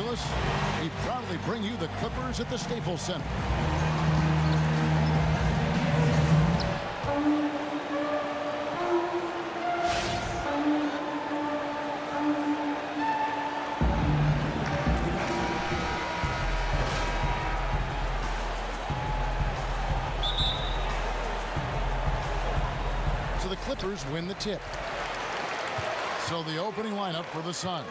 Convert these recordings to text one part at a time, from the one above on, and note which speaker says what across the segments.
Speaker 1: Angeles, we proudly bring you the Clippers at the Staples Center. So the Clippers win the tip. So the opening lineup for the Suns.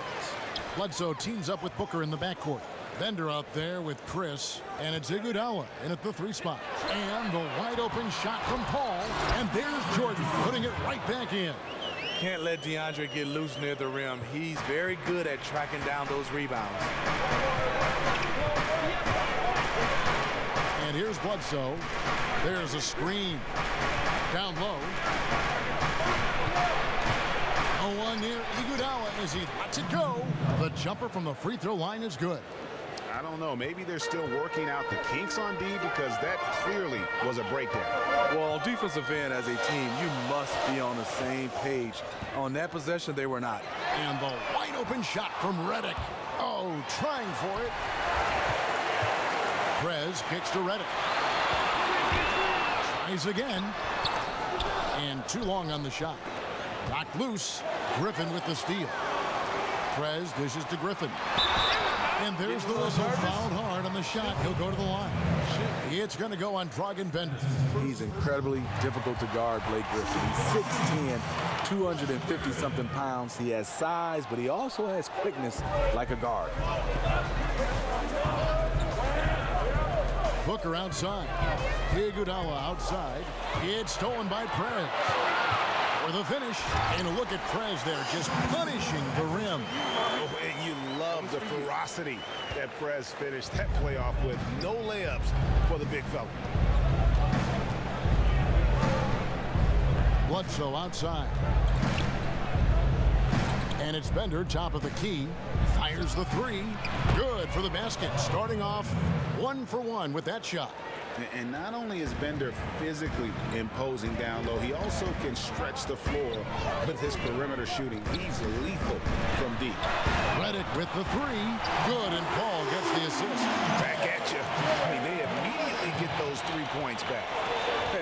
Speaker 1: Bledsoe teams up with Booker in the backcourt. Bender out there with Chris, and it's Iguodala in at the 3 spot. And the wide open shot from Paul, and there's Jordan putting it right back in.
Speaker 2: Can't let DeAndre get loose near the rim. He's very good at tracking down those rebounds.
Speaker 1: And here's Bledsoe. There's a screen. Down low. 0-1 near Iguodala as he lets it go. The jumper from the free throw line is good.
Speaker 3: I don't know. Maybe they're still working out the kinks on D because that clearly was a breakdown.
Speaker 2: Well, defensive end as a team, you must be on the same page. On that possession, they were not.
Speaker 1: And the wide open shot from Redick. Oh, trying for it. Prez kicks to Redick. Tries again. And too long on the shot. Knocked loose. Griffin with the steal. Prez dishes to Griffin. And there's the whistle. Fouled hard on the shot. He'll go to the line. It's going to go on Dragan Bender.
Speaker 2: He's incredibly difficult to guard, Blake Griffin. He's 6'10", 250-something pounds. He has size, but he also has quickness like a guard.
Speaker 1: Booker outside. Iguodala outside. It's stolen by Prez. For the finish. And a look at Prez there, just punishing the rim.
Speaker 3: Oh, and you love the ferocity that Prez finished that playoff with. No layups for the big fella.
Speaker 1: Bledsoe outside. And it's Bender, top of the key. Fires the 3. Good for the basket. Starting off 1 for 1 with that shot.
Speaker 3: And not only is Bender physically imposing down low, he also can stretch the floor with his perimeter shooting. He's lethal from deep.
Speaker 1: Redick with the 3. Good, and Paul gets the assist.
Speaker 3: Back at you. I mean, they immediately get those 3 points back.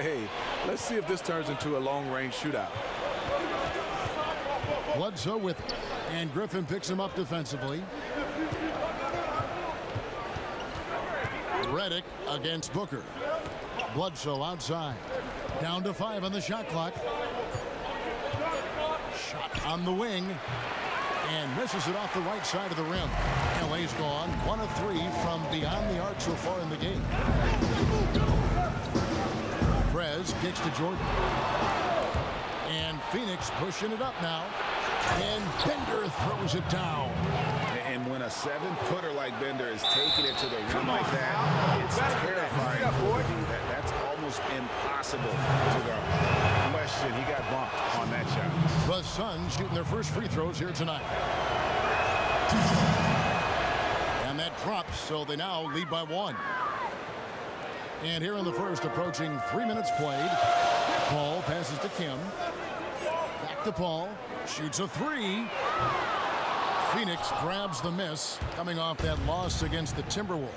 Speaker 2: Hey, let's see if this turns into a long-range shootout.
Speaker 1: Bledsoe with it. And Griffin picks him up defensively. Redick against Booker. Bledsoe outside. Down to 5 on the shot clock. Shot on the wing. And misses it off the right side of the rim. LA's gone 1 of 3 from beyond the arc so far in the game. Prez kicks to Jordan. And Phoenix pushing it up now. And Bender throws it down.
Speaker 3: And when a 7-footer like Bender is taking it to the rim like that, it's terrifying. That's almost impossible to guard. Question, he got bumped on that shot.
Speaker 1: The Suns shooting their first free throws here tonight. And that drops, so they now lead by 1. And here in the first, approaching 3 minutes played. Paul passes to Kim. Back to Paul. Shoots a 3. Phoenix grabs the miss, coming off that loss against the Timberwolves.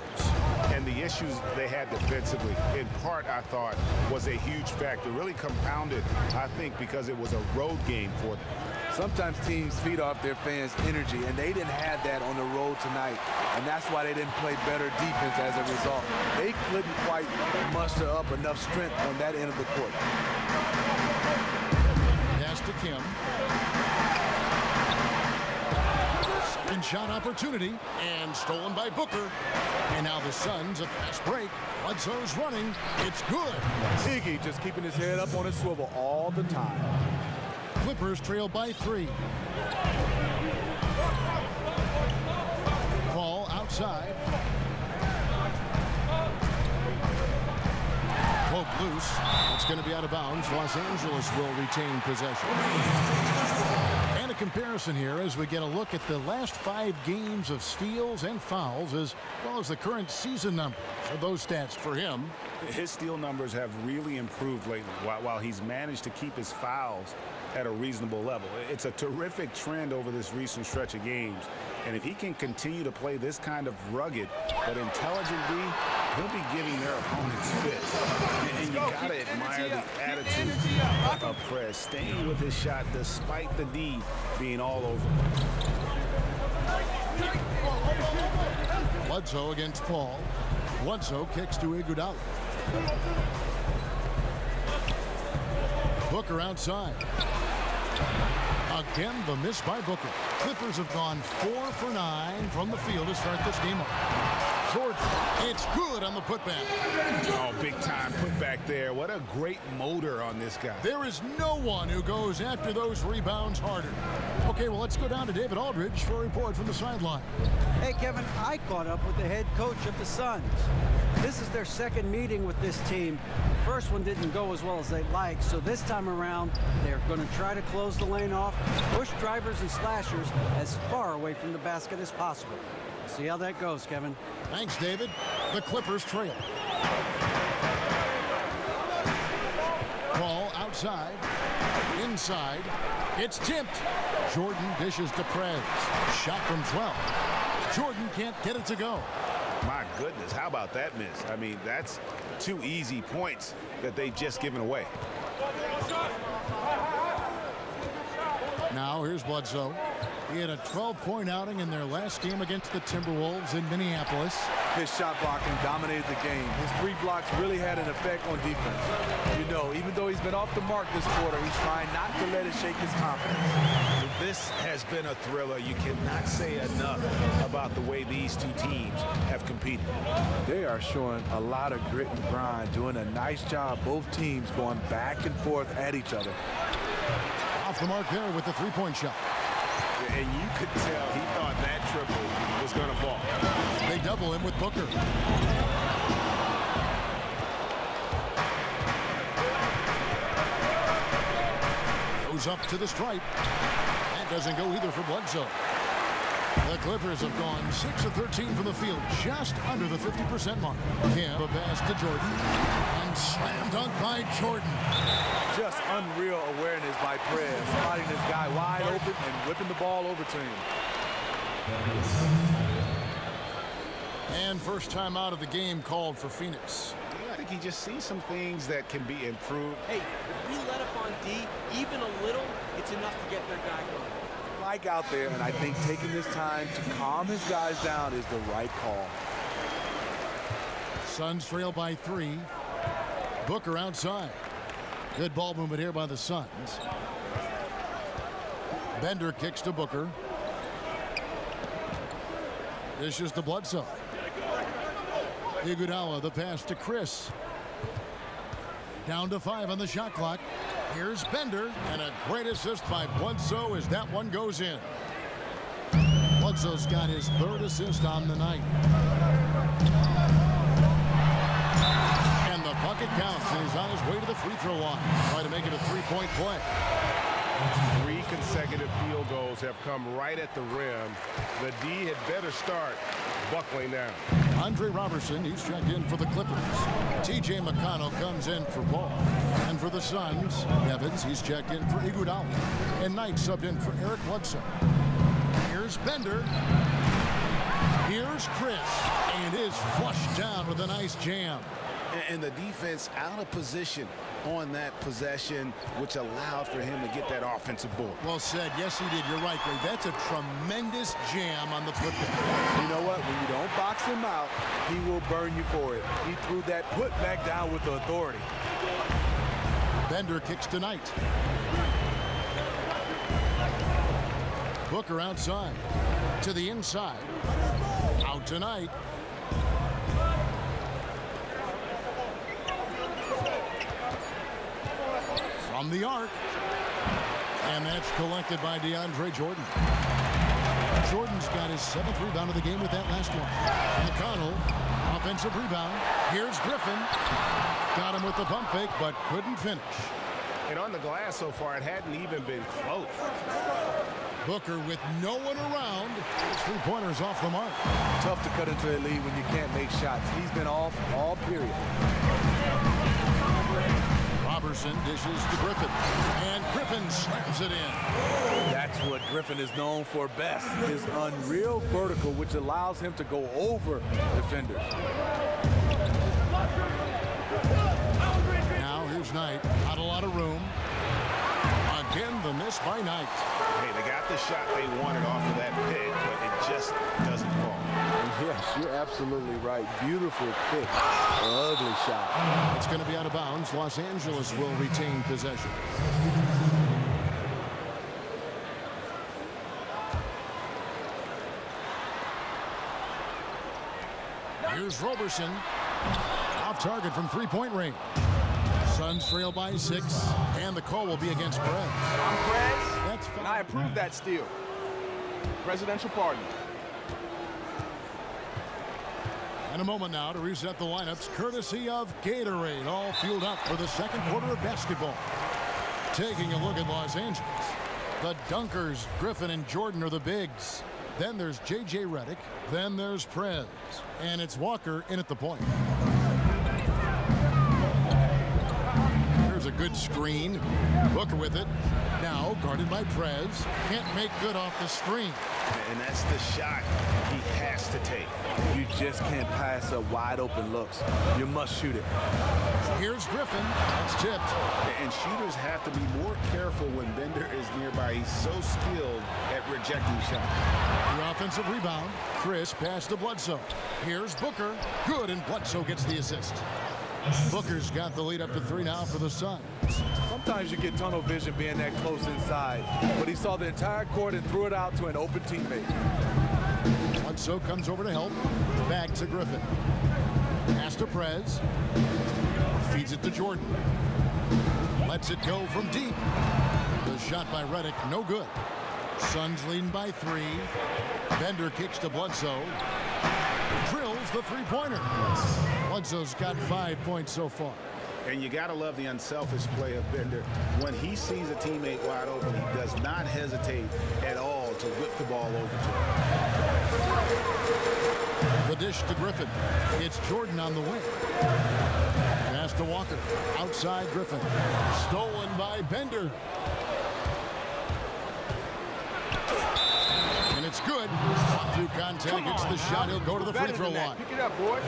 Speaker 3: And the issues they had defensively, in part, I thought, was a huge factor. Really compounded, I think, because it was a road game for them.
Speaker 2: Sometimes teams feed off their fans' energy, and they didn't have that on the road tonight. And that's why they didn't play better defense as a result. They couldn't quite muster up enough strength on that end of the court.
Speaker 1: Pass to Kim. Second shot opportunity, and stolen by Booker. And now the Suns, a fast break. Bledsoe's running. It's good.
Speaker 2: Iggy just keeping his head up on his swivel all the time.
Speaker 1: Clippers trail by 3. Paul outside. Poke loose. It's going to be out of bounds. Los Angeles will retain possession. And a comparison here as we get a look at the last 5 games of steals and fouls as well as the current season numbers. So those stats for him.
Speaker 3: His steal numbers have really improved lately while he's managed to keep his fouls at a reasonable level. It's a terrific trend over this recent stretch of games. And if he can continue to play this kind of rugged but intelligent D, he'll be giving their opponents fits. And you got to admire the attitude of Prez, staying with his shot despite the D being all over.
Speaker 1: Bledsoe against Paul. Bledsoe kicks to Iguodala. Booker outside. Again, the miss by Booker. Clippers have gone 4 for 9 from the field to start this game off. Jordan, it's good on the putback.
Speaker 3: Oh, big time putback there. What a great motor on this guy.
Speaker 1: There is no one who goes after those rebounds harder. Okay, well, let's go down to David Aldridge for a report from the sideline.
Speaker 4: Hey, Kevin, I caught up with the head coach of the Suns. This is their second meeting with this team. The first one didn't go as well as they'd like, so this time around, they're going to try to close the lane off, push drivers and slashers as far away from the basket as possible. See how that goes, Kevin.
Speaker 1: Thanks, David. The Clippers trail. Ball outside. Inside. It's tipped. Jordan dishes to Prez. Shot from 12. Jordan can't get it to go.
Speaker 3: My goodness, how about that miss? I mean, that's 2 easy points that they've just given away.
Speaker 1: Now here's Bledsoe. He had a 12-point outing in their last game against the Timberwolves in Minneapolis.
Speaker 2: His shot blocking dominated the game. His 3 blocks really had an effect on defense. You know, even though he's been off the mark this quarter, he's trying not to let it shake his confidence.
Speaker 3: This has been a thriller. You cannot say enough about the way these 2 teams have competed.
Speaker 2: They are showing a lot of grit and grind, doing a nice job, both teams going back and forth at each other.
Speaker 1: Off the mark there with the 3-point shot.
Speaker 3: And you could tell he thought that triple was going to fall.
Speaker 1: They double him with Booker. Goes up to the stripe. That doesn't go either for Bledsoe. The Clippers have gone 6 of 13 from the field, just under the 50% mark. Kim, a pass to Jordan. And slam dunk by Jordan.
Speaker 2: Just unreal awareness by Prez, spotting this guy wide open and whipping the ball over to him.
Speaker 1: And first time out of the game called for Phoenix.
Speaker 3: I think he just sees some things that can be improved.
Speaker 5: Hey, if we let up on D even a little, it's enough to get their guy going.
Speaker 2: Like out there, and I think taking this time to calm his guys down is the right call.
Speaker 1: Suns trail by 3. Booker outside. Good ball movement here by the Suns. Bender kicks to Booker. Dishes to Bledsoe. Iguodala, the pass to Chris. Down to 5 on the shot clock. Here's Bender, and a great assist by Bledsoe as that one goes in. Bledsoe's got his 3rd assist on the night. And the bucket counts, and he's on his way to the free throw line. Try to make it a 3-point play.
Speaker 6: 3 consecutive field goals have come right at the rim. The D had better start buckling down.
Speaker 1: Andre Robertson, he's checked in for the Clippers. T.J. McConnell comes in for Paul. And for the Suns, Evans, he's checked in for Iguodala. And Knight subbed in for Eric Bledsoe. Here's Bender. Here's Chris. And is flushed down with a nice jam.
Speaker 3: And the defense out of position on that possession, which allowed for him to get that offensive board.
Speaker 1: Well said. Yes, he did. You're right, Greg. That's a tremendous jam on the putback.
Speaker 2: You know what? When you don't box him out, he will burn you for it. He threw that putback down with the authority.
Speaker 1: Bender kicks to Knight. Booker outside. To the inside. Out to Knight. From the arc. And that's collected by DeAndre Jordan. Jordan's got his 7th rebound of the game with that last one. McConnell, offensive rebound. Here's Griffin. Got him with the pump fake, but couldn't finish.
Speaker 6: And on the glass so far, it hadn't even been close.
Speaker 1: Booker with no one around. His 3-pointers off the mark.
Speaker 2: Tough to cut into a lead when you can't make shots. He's been off all period.
Speaker 1: Robertson dishes to Griffin. And Griffin slams it in.
Speaker 2: That's what Griffin is known for best, his unreal vertical, which allows him to go over defenders.
Speaker 1: Now here's Knight. Not a lot of room. Again, the miss by Knight.
Speaker 3: Hey, they got the shot they wanted off of that pick, but it just doesn't fall.
Speaker 2: Yes, you're absolutely right. Beautiful pick. Ugly shot.
Speaker 1: It's going to be out of bounds. Los Angeles will retain possession. Here's Robertson. Off target from three-point range. Suns trail by 6, and the call will be against Perez.
Speaker 7: I'm Perez,
Speaker 1: That's
Speaker 7: and I approve that steal. Presidential pardon.
Speaker 1: And a moment now to reset the lineups, courtesy of Gatorade, all fueled up for the second quarter of basketball. Taking a look at Los Angeles. The Dunkers, Griffin and Jordan are the bigs. Then there's J.J. Redick. Then there's Prez. And it's Walker in at the point. Here's a good screen. Booker with it. Now guarded by Prez. Can't make good off the screen.
Speaker 3: And that's the shot he has to take.
Speaker 2: You just can't pass up wide open looks. You must shoot it.
Speaker 1: Here's Griffin. That's tipped.
Speaker 3: And shooters have to be more careful when Bender is nearby. He's so skilled at rejecting shots.
Speaker 1: The offensive rebound. Chris passed to Bledsoe. Here's Booker. Good, and Bledsoe gets the assist. Booker's got the lead up to 3 now for the Suns.
Speaker 2: Sometimes you get tunnel vision being that close inside, but he saw the entire court and threw it out to an open teammate.
Speaker 1: Bledsoe comes over to help. Back to Griffin. Pass to Prez. Feeds it to Jordan. Lets it go from deep. The shot by Redick, no good. Suns leading by 3. Bender kicks to Bledsoe. Drills the three-pointer. Bledsoe's got 5 points so far.
Speaker 3: And you got to love the unselfish play of Bender. When he sees a teammate wide open, he does not hesitate at all to whip the ball over to him.
Speaker 1: The dish to Griffin. It's Jordan on the wing. Pass to Walker. Outside Griffin. Stolen by Bender. And it's good. Through contact, gets the shot. He'll go to the free throw line.
Speaker 7: Pick it up, boys.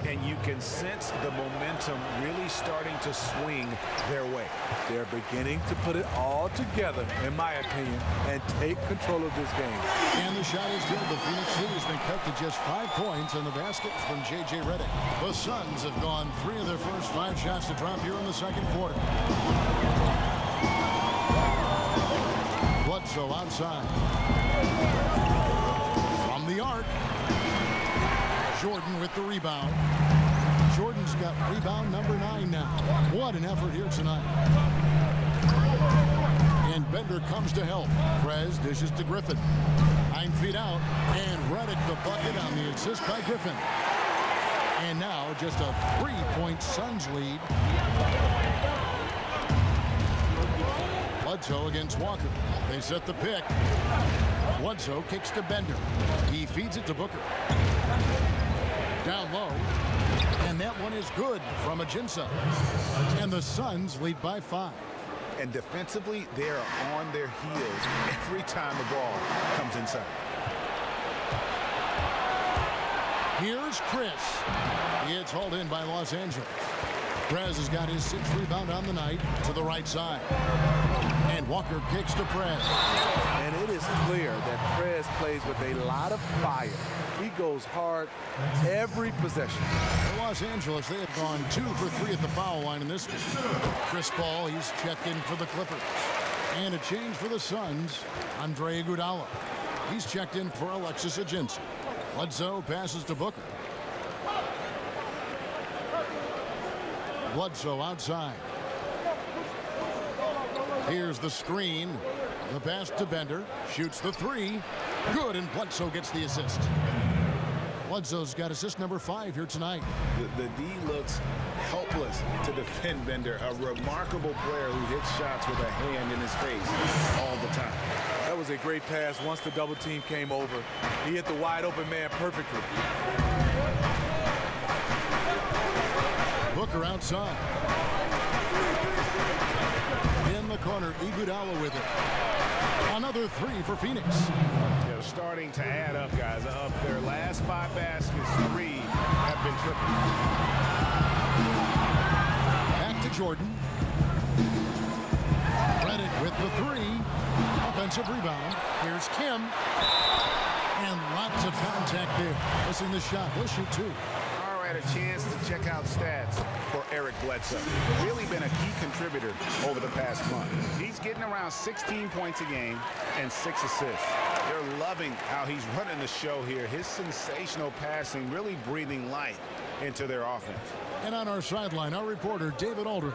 Speaker 3: And you can sense the momentum really starting to swing their way.
Speaker 2: They're beginning to put it all together, in my opinion, and take control of this game.
Speaker 1: And the shot is good. The Phoenix lead has been cut to just 5 points on the basket from J.J. Redick. The Suns have gone 3 of their first 5 shots to drop here in the second quarter. Bledsoe outside. From the arc. Jordan with the rebound. Jordan's got rebound number 9 now. What an effort here tonight. And Bender comes to help. Prez dishes to Griffin. 9 feet out. And Redick the bucket on the assist by Griffin. And now just a 3-point Suns lead. Bledsoe against Walker. They set the pick. Bledsoe kicks to Bender. He feeds it to Booker. Down low. And that one is good from Ajinça. And the Suns lead by 5.
Speaker 3: And defensively, they are on their heels every time the ball comes inside.
Speaker 1: Here's Chris. It's hauled in by Los Angeles. Prez has got his 6th rebound on the night to the right side. And Walker kicks to Prez.
Speaker 2: And it is clear that Prez plays with a lot of fire. He goes hard every possession.
Speaker 1: For Los Angeles, they have gone 2 for 3 at the foul line in this game. Chris Paul, he's checked in for the Clippers. And a change for the Suns, Andre Iguodala. He's checked in for Alexis Ajinça. Bledsoe passes to Booker. Bledsoe outside. Here's the screen. The pass to Bender. Shoots the 3. Good, and Bledsoe gets the assist. Bledsoe's got assist number 5 here tonight.
Speaker 3: The D looks helpless to defend Bender, a remarkable player who hits shots with a hand in his face all the time.
Speaker 2: That was a great pass once the double team came over. He hit the wide open man perfectly.
Speaker 1: Booker outside. In the corner, Iguodala with it. Another three for Phoenix.
Speaker 3: They're starting to add up, guys. Of their last 5 baskets, 3 have been triple.
Speaker 1: Back to Jordan. Redick with the 3. Offensive rebound. Here's Kim. And lots of contact there. Missing the shot. He'll shoot 2.
Speaker 3: All right, a chance to check out stats for Eric Bledsoe. Really been a key contributor over the past month. He's getting around 16 points a game and 6 assists. They're loving how he's running the show here. His sensational passing really breathing life into their offense.
Speaker 1: And on our sideline, our reporter, David Aldridge.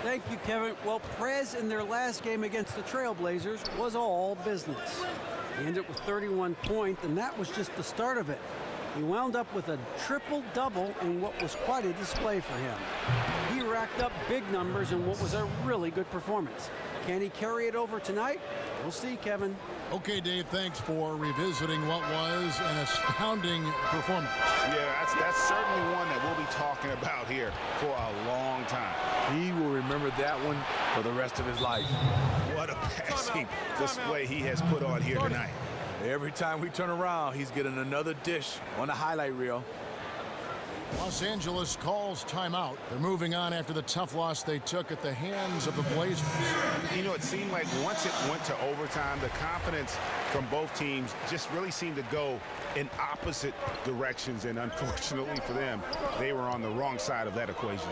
Speaker 4: Thank you, Kevin. Well, Prez in their last game against the Trailblazers was all business. He ended with 31 points, and that was just the start of it. He wound up with a triple-double in what was quite a display for him. He racked up big numbers in what was a really good performance. Can he carry it over tonight? We'll see, Kevin.
Speaker 1: Okay, Dave, thanks for revisiting what was an astounding performance.
Speaker 3: Yeah, that's certainly one that we'll be talking about here for a long time.
Speaker 2: He will remember that one for the rest of his life.
Speaker 3: What a passing display he has put on here tonight.
Speaker 2: Every time we turn around, he's getting another dish on the highlight reel.
Speaker 1: Los Angeles calls timeout. They're moving on after the tough loss they took at the hands of the Blazers.
Speaker 3: You know, it seemed like once it went to overtime, the confidence from both teams just really seemed to go in opposite directions, and unfortunately for them, they were on the wrong side of that equation.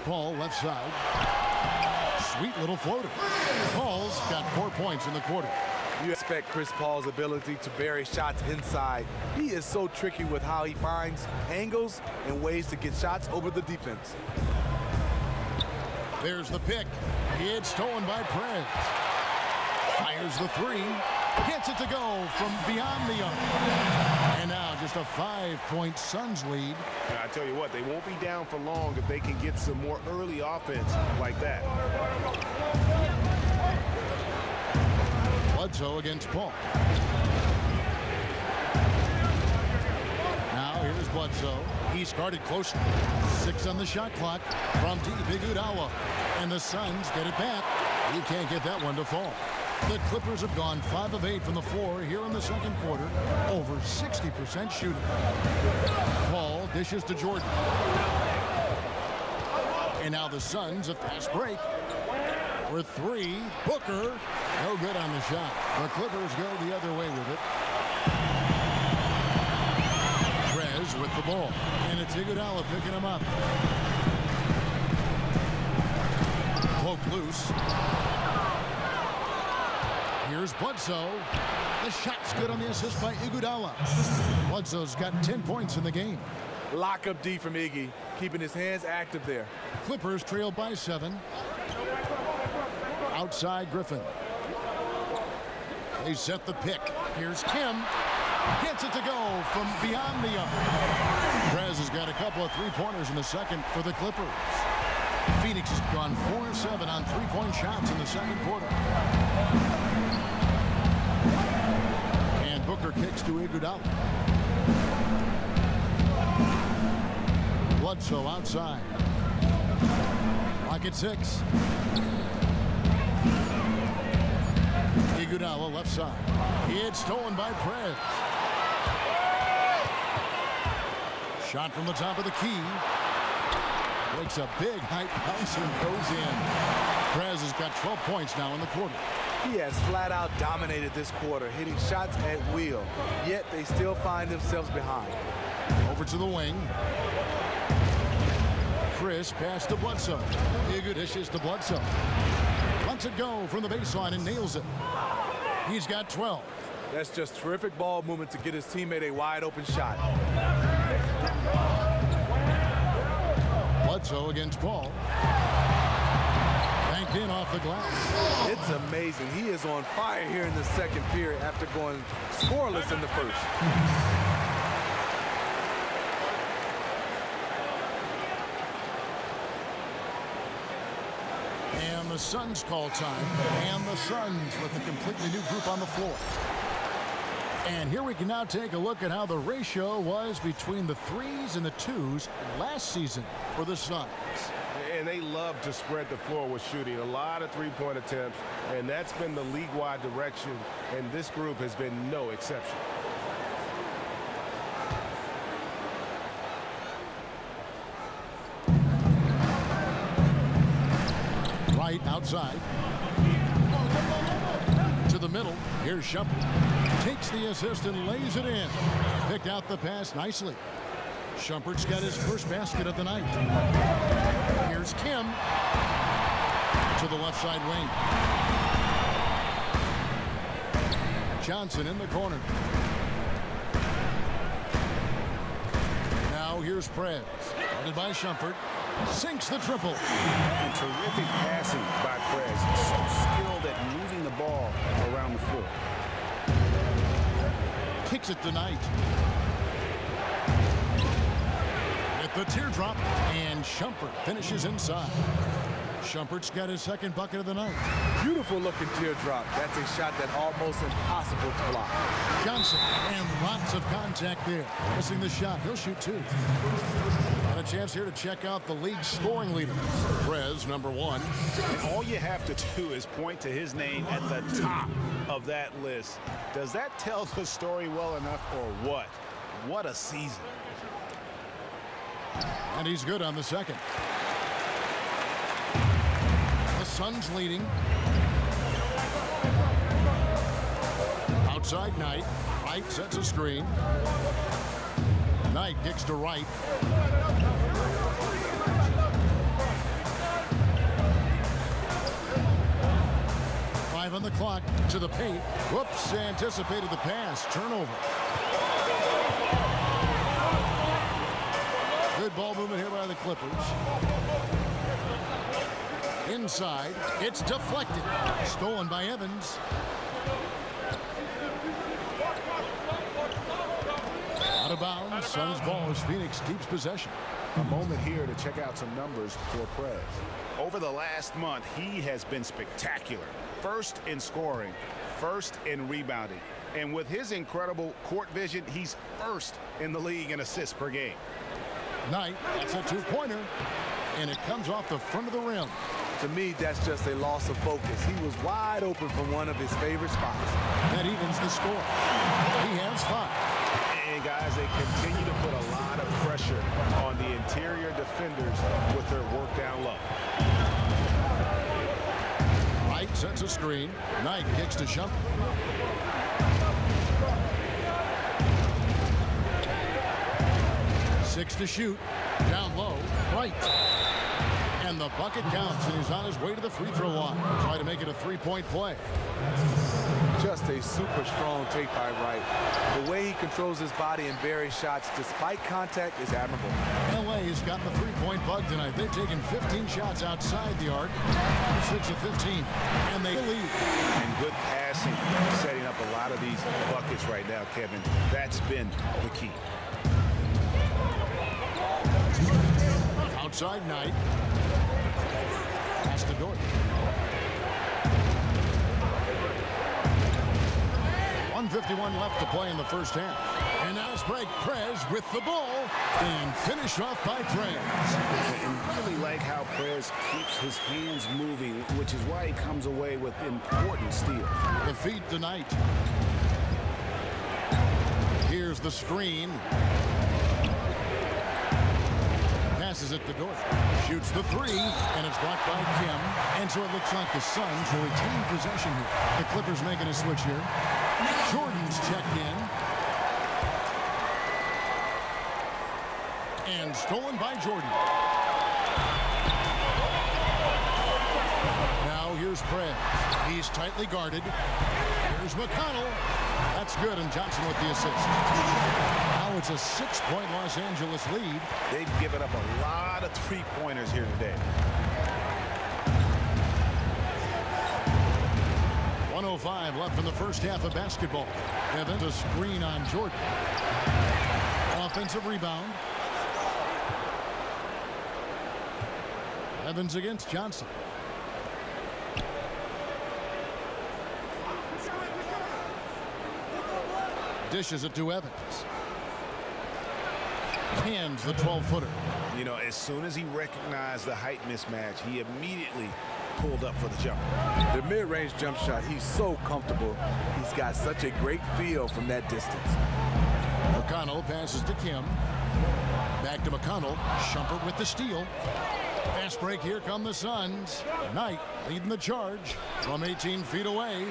Speaker 1: Paul, left side. Sweet little floater. Paul's got 4 points in the quarter.
Speaker 2: You expect Chris Paul's ability to bury shots inside. He is so tricky with how he finds angles and ways to get shots over the defense.
Speaker 1: There's the pick. It's stolen by Prez. Fires the 3. Gets it to go from beyond the arc. And now just a 5-point Suns lead.
Speaker 3: And I tell you what, they won't be down for long if they can get some more early offense like that.
Speaker 1: Bledsoe against Paul. Now here's Bledsoe. He started close. 6 on the shot clock from deep. Iguodala. And the Suns get it back. He can't get that one to fall. The Clippers have gone 5 of 8 from the floor here in the second quarter. Over 60% shooting. Paul dishes to Jordan. And now the Suns, a fast break. For 3, Booker. No good on the shot. The Clippers go the other way with it. Prez with the ball. And it's Iguodala picking him up. Poke loose. Here's Bledsoe. The shot's good on the assist by Iguodala. Bledsoe's got 10 points in the game.
Speaker 2: Lock up D from Iggy, keeping his hands active there.
Speaker 1: Clippers trail by 7. Outside Griffin. They set the pick. Here's Kim. Gets it to go from beyond the arc. Prez has got a couple of 3-pointers in the second for the Clippers. Phoenix has gone 4 of 7 on 3-point shots in the second quarter. And Booker kicks to Iguodala. Bledsoe outside. Lock at 6. Iguodala left side. It's stolen by Prez. Shot from the top of the key. Makes a big height bounce and goes in. Prez has got 12 points now in the quarter.
Speaker 2: He has flat out dominated this quarter, hitting shots at will, yet they still find themselves behind.
Speaker 1: Over to the wing. Chris pass to Bledsoe. Iguodala dishes to Bledsoe. Lets it go from the baseline and nails it. He's got 12.
Speaker 2: That's just terrific ball movement to get his teammate a wide open shot.
Speaker 1: Bledsoe against Paul. Banked in off the glass.
Speaker 2: It's amazing. He is on fire here in the second period after going scoreless in the first.
Speaker 1: And the Suns call time. And the Suns with a completely new group on the floor. And here we can now take a look at how the ratio was between the threes and the twos last season for the Suns.
Speaker 6: And they love to spread the floor with shooting. A lot of three-point attempts, and that's been the league-wide direction, and this group has been no exception.
Speaker 1: Right outside. To the middle. Here's Shumpert. Takes the assist and lays it in. Picked out the pass nicely. Shumpert's got his first basket of the night. Here's Kim to the left side wing. Johnson in the corner. Now here's Prez. Guarded by Shumpert. Sinks the triple.
Speaker 3: And terrific passing by Prez. So skilled at moving the ball around the floor.
Speaker 1: Kicks it to Knight. With the teardrop, and Shumpert finishes inside. Shumpert's got his second bucket of the night.
Speaker 2: Beautiful looking teardrop. That's a shot that almost impossible to block.
Speaker 1: Johnson, and lots of contact there. Missing the shot. He'll shoot two. And a chance here to check out the league scoring leader. Prez, number one.
Speaker 3: And all you have to do is point to his name at the top of that list. Does that tell the story well enough or what? What a season.
Speaker 1: And he's good on the second. The Suns leading. Outside Knight. Wright sets a screen. Knight kicks to Wright. Five on the clock to the paint. Whoops, anticipated the pass. Turnover. Good ball movement here by the Clippers. Inside, it's deflected. Stolen by Evans. Out of bounds, Suns ball as Phoenix keeps possession.
Speaker 3: A moment here to check out some numbers for Prez. Over the last month, he has been spectacular. First in scoring, first in rebounding. And with his incredible court vision, he's first in the league in assists per game.
Speaker 1: Knight, that's a two-pointer, and it comes off the front of the rim.
Speaker 2: To me, that's just a loss of focus. He was wide open from one of his favorite spots.
Speaker 1: That evens the score. He has five.
Speaker 3: And guys, they continue to put a lot of pressure on the interior defenders with their work down low.
Speaker 1: Wright sets a screen. Knight kicks to Shumpert. Six to shoot. Down low. Wright. And the bucket counts, and he's on his way to the free throw line. Try to make it a three-point play.
Speaker 2: Just a super strong take by Wright. The way he controls his body and buries shots despite contact is admirable.
Speaker 1: LA has gotten the three-point bug tonight. They've taken 15 shots outside the arc. 6 of 15, and they lead.
Speaker 3: And good passing, setting up a lot of these buckets right now, Kevin. That's been the key.
Speaker 1: Outside Knight. Pass to Dort. 1:51 left to play in the first half. And now it's break. Prez with the ball and finished off by Prez.
Speaker 3: And really like how Prez keeps his hands moving, which is why he comes away with important steals.
Speaker 1: The feed tonight. Here's the screen. Passes it to Dort. Shoots the three, and it's blocked by Kim. And so it looks like the Suns will retain possession here. The Clippers making a switch here. Jordan's checked in. And stolen by Jordan. Now here's Prez. He's tightly guarded. Here's McConnell. That's good, and Johnson with the assist. Now it's a 6-point Los Angeles lead.
Speaker 3: They've given up a lot of three-pointers here today.
Speaker 1: 1:05 left in the first half of basketball. Evans, a screen on Jordan. Offensive rebound. Evans against Johnson. Dishes it to Evans. Hands the 12-footer.
Speaker 3: You know, as soon as he recognized the height mismatch, he immediately pulled up for the jump.
Speaker 2: The mid-range jump shot, he's so comfortable. He's got such a great feel from that distance.
Speaker 1: McConnell passes to Kim. Back to McConnell. Shumpert with the steal. Fast break. Here come the Suns. Knight leading the charge from 18 feet away.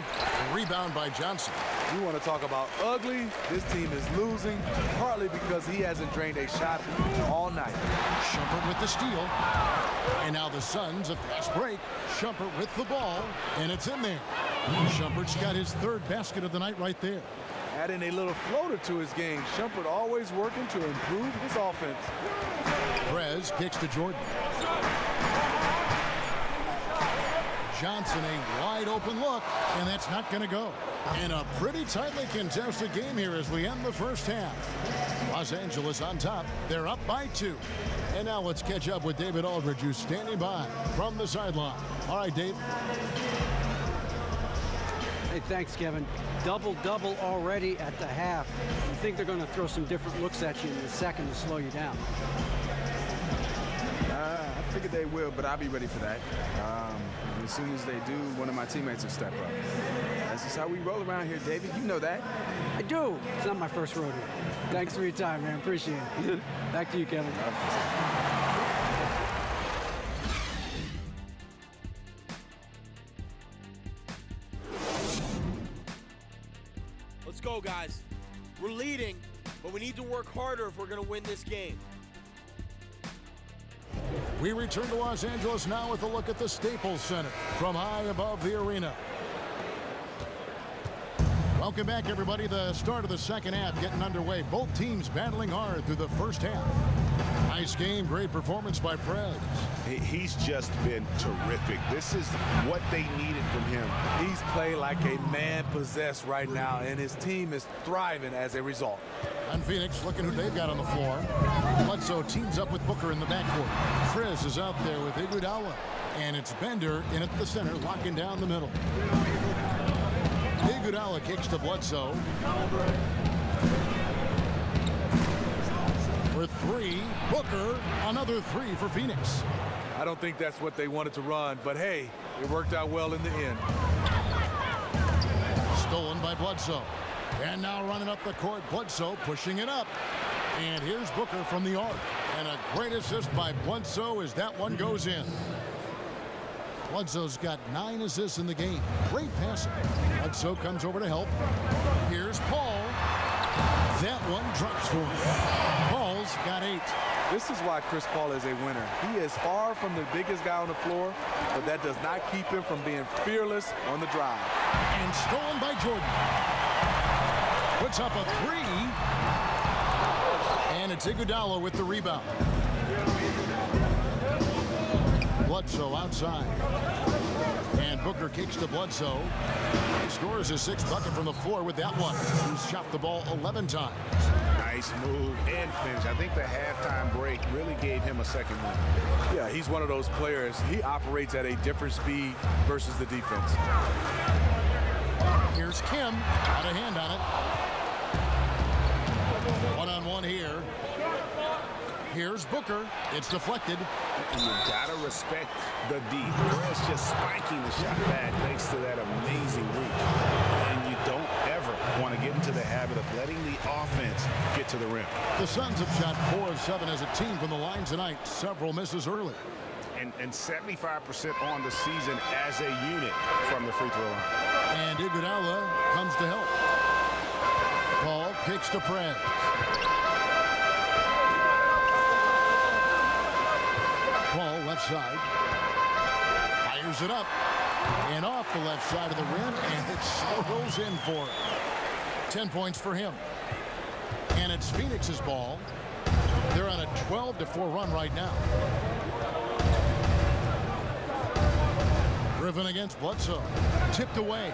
Speaker 1: Rebound by Johnson.
Speaker 2: You want to talk about ugly? This team is losing, partly because he hasn't drained a shot all night.
Speaker 1: Shumpert with the steal. And now the Suns, a fast break. Shumpert with the ball, and it's in there. Shumpert's got his third basket of the night right there.
Speaker 2: Adding a little floater to his game. Shumpert always working to improve his offense.
Speaker 1: Perez kicks to Jordan. Johnson, a wide open look, and that's not going to go. In a pretty tightly contested game here as we end the first half. Los Angeles on top. They're up by 2. And now let's catch up with David Aldridge, who's standing by from the sideline. All right, Dave.
Speaker 4: Hey, thanks, Kevin. Double-double already at the half. You think they're going to throw some different looks at you in the second to slow you down?
Speaker 7: I figured they will, but I'll be ready for that. As soon as they do, one of my teammates will step up. That's just how we roll around here, David. You know that.
Speaker 4: I do. It's not my first rodeo. Thanks for your time, man. Appreciate it. Back to you, Kevin.
Speaker 5: Let's go, guys. We're leading, but we need to work harder if we're going to win this game.
Speaker 1: We return to Los Angeles now with a look at the Staples Center from high above the arena. Welcome back, everybody. The start of the second half getting underway. Both teams battling hard through the first half. Nice game, great performance by Perez.
Speaker 3: He's just been terrific. This is what they needed from him.
Speaker 2: He's played like a man possessed right now, and his team is thriving as a result.
Speaker 1: And Phoenix looking who they've got on the floor. Bledsoe teams up with Booker in the backcourt. Chris is out there with Iguodala. And it's Bender in at the center, locking down the middle. Iguodala kicks to Bledsoe. For 3, Booker, another 3 for Phoenix.
Speaker 2: I don't think that's what they wanted to run, but hey, it worked out well in the end.
Speaker 1: Stolen by Bledsoe. And now running up the court, Bledsoe pushing it up. And here's Booker from the arc. And a great assist by Bledsoe as that one goes in. Bledsoe's got 9 assists in the game. Great passing. Bledsoe comes over to help. Here's Paul. That one drops for him. Paul's got 8.
Speaker 2: This is why Chris Paul is a winner. He is far from the biggest guy on the floor, but that does not keep him from being fearless on the drive.
Speaker 1: And stolen by Jordan. Puts up a 3. And it's Iguodala with the rebound. Bledsoe outside. And Booker kicks to Bledsoe. He scores his 6th bucket from the floor with that one. He's shot the ball 11 times.
Speaker 3: Nice move and finish. I think the halftime break really gave him a second win.
Speaker 2: Yeah, he's one of those players. He operates at a different speed versus the defense.
Speaker 1: Here's Kim. Got a hand on it. One-on-one here. Here's Booker. It's deflected.
Speaker 3: And you gotta respect the D. Perez just spiking the shot back thanks to that amazing reach. And you don't ever want to get into the habit of letting the offense get to the rim.
Speaker 1: The Suns have shot 4 of 7 as a team from the line tonight. Several misses early.
Speaker 3: And 75% on the season as a unit from the free throw line.
Speaker 1: And Iguodala comes to help. Paul kicks to Perez. Paul left side. Fires it up. And off the left side of the rim. And it rolls in for him. 10 points for him. And it's Phoenix's ball. They're on a 12-4 run right now. Driven against Bledsoe. Tipped away.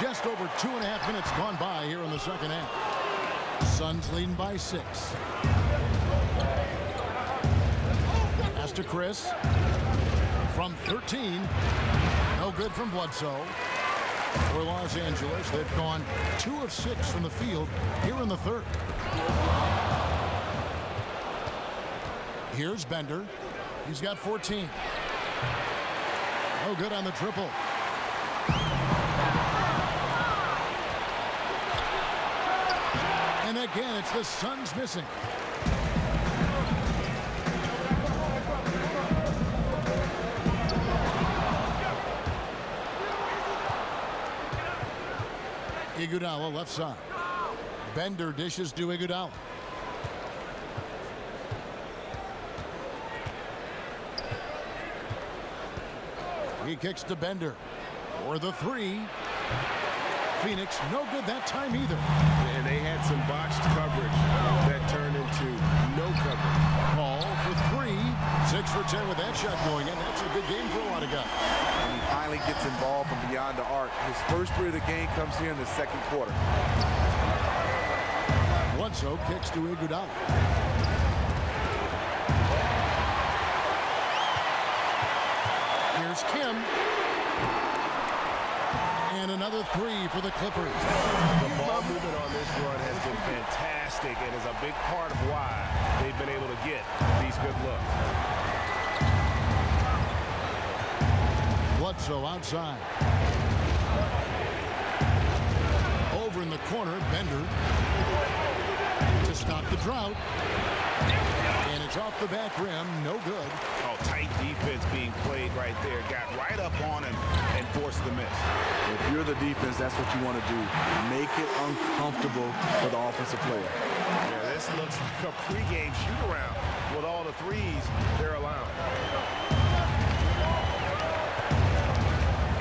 Speaker 1: Just over 2.5 minutes gone by here in the second half. Suns leading by 6. Pass to Chris. From 13. No good from Bledsoe. For Los Angeles, they've gone 2 of 6 from the field here in the third. Here's Bender. He's got 14. Oh, good on the triple. And again, it's the Suns missing. Iguodala left side. Bender dishes to Iguodala. He kicks to Bender for the three. Phoenix no good that time either.
Speaker 6: And they had some botched coverage that turned into no coverage.
Speaker 1: Paul for three. 6 for 10 with that shot going in. That's a good game for a lot of guys.
Speaker 2: And he finally gets involved from beyond the arc. His first three of the game comes here in the second quarter.
Speaker 1: Bledsoe kicks to Iguodala. Here's Kim. And another three for the Clippers.
Speaker 6: The ball movement on this run has been fantastic and is a big part of why they've been able to get these good looks.
Speaker 1: Bledsoe outside. Over in the corner, Bender to stop the drought. And it's off the back rim, no good.
Speaker 3: Oh, tight defense being played right there. Got right up on him and forced the miss.
Speaker 2: If you're the defense, that's what you want to do. Make it uncomfortable for the offensive player.
Speaker 6: Yeah, this looks like a pregame shoot-around with all the threes they're allowing.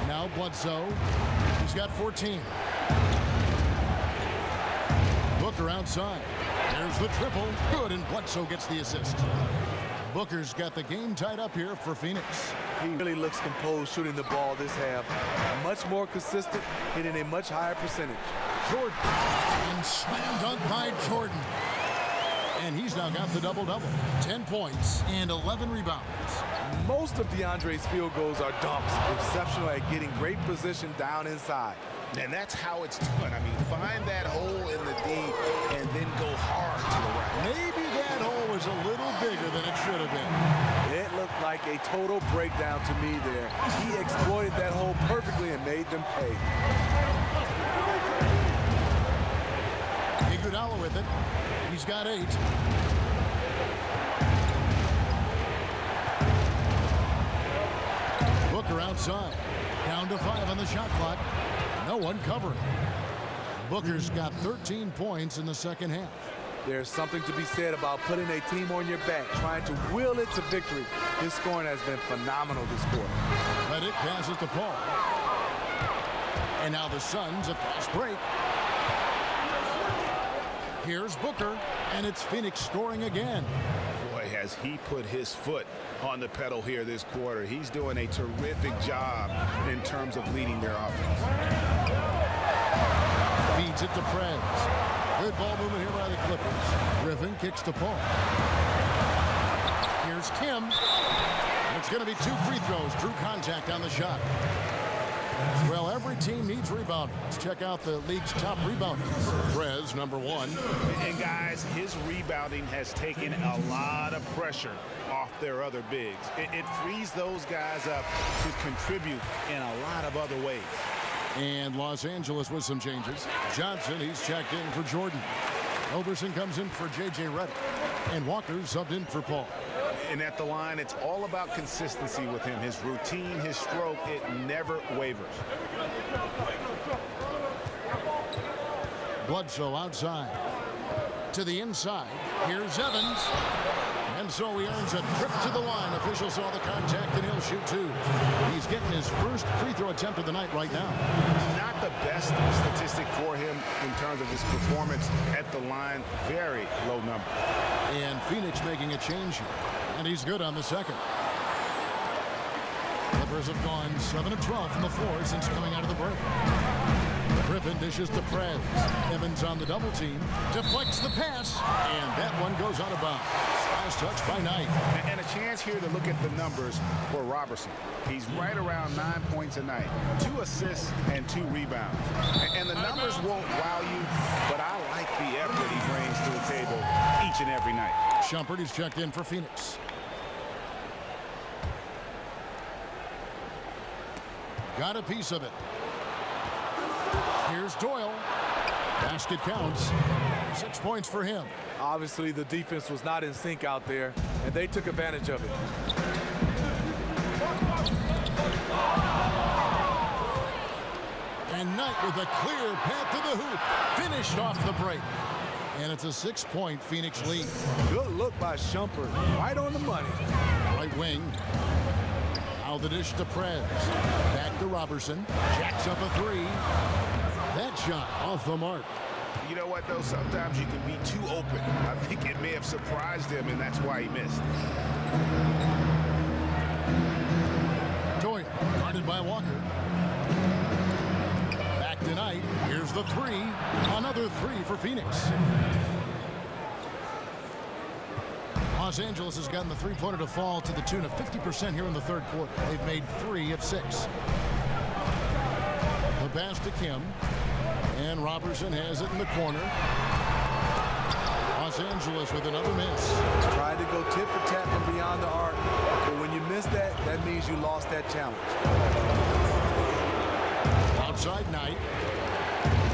Speaker 1: Now Bledsoe, he's got 14. Booker outside. There's the triple. Good, and Bledsoe gets the assist. Booker's got the game tied up here for Phoenix.
Speaker 2: He really looks composed shooting the ball this half. Much more consistent, hitting a much higher percentage.
Speaker 1: Jordan. And slam dunk by Jordan. And he's now got the double-double. 10 points and 11 rebounds.
Speaker 2: Most of DeAndre's field goals are dunks. Exceptional at getting great position down inside.
Speaker 3: And that's how it's done. I mean, find that hole in the D and then go hard to the right.
Speaker 1: Maybe that hole was a little bigger than it should have been.
Speaker 2: It looked like a total breakdown to me there. He exploited that hole perfectly and made them pay.
Speaker 1: Iguodala with it. He's got 8. Booker outside. Down to 5 on the shot clock. No one covering. Booker's got 13 points in the second half.
Speaker 2: There's something to be said about putting a team on your back, trying to will it to victory. His scoring has been phenomenal this quarter.
Speaker 1: But it passes to Paul. And now the Suns a fast break. Here's Booker, and it's Phoenix scoring again.
Speaker 3: Boy, has he put his foot on the pedal here this quarter. He's doing a terrific job in terms of leading their offense.
Speaker 1: Feeds it to Prez. Good ball movement here by the Clippers. Griffin kicks to Paul. Here's Kim. And it's going to be 2 free throws. Drew contact on the shot. Well, every team needs rebounding. Let's check out the league's top rebounders. Prez, number 1.
Speaker 3: And guys, his rebounding has taken a lot of pressure off their other bigs. It frees those guys up to contribute in a lot of other ways.
Speaker 1: And Los Angeles with some changes. Johnson, he's checked in for Jordan. Overson comes in for J.J. Redick. And Walker subbed in for Paul.
Speaker 3: And at the line, it's all about consistency with him. His routine, his stroke, it never wavers.
Speaker 1: Bledsoe outside. To the inside. Here's Evans. And so he earns a trip to the line. Officials saw the contact, and he'll shoot 2. He's getting his first free throw attempt of the night right now.
Speaker 3: Not the best statistic for him in terms of his performance at the line. Very low number.
Speaker 1: And Phoenix making a change here. And he's good on the second. Clippers have gone 7 of 12 from the floor since coming out of the break. Griffin dishes to Prez. Evans on the double team. Deflects the pass. And that one goes out of bounds. Last touch by Knight.
Speaker 3: And a chance here to look at the numbers for Robertson. He's right around 9 points a night. 2 assists and 2 rebounds. And the numbers won't wow you, but I like the effort he brings to the table each and every night.
Speaker 1: Shumpert is checked in for Phoenix. Got a piece of it. Here's Doyle. Basket counts. 6 points for him.
Speaker 2: Obviously, the defense was not in sync out there, and they took advantage of it.
Speaker 1: And Knight with a clear path to the hoop. Finished off the break. And it's a 6-point Phoenix lead.
Speaker 2: Good look by Shumpert. Right on the money.
Speaker 1: Right wing. Now the dish to Prez. Back to Robertson. Jacks up a 3. That shot off the mark.
Speaker 3: You know what, though? Sometimes you can be too open. I think it may have surprised him, and that's why he missed.
Speaker 1: Doyle, guarded by Walker. Back to Knight. Here's the 3. Another 3 for Phoenix. Los Angeles has gotten the three-pointer to fall to the tune of 50% here in the third quarter. They've made 3 of 6. The pass to Kim. And Robertson has it in the corner. Los Angeles with another miss.
Speaker 2: Tried to go tit for tat from beyond the arc, but when you miss that, that means you lost that challenge.
Speaker 1: Outside Knight.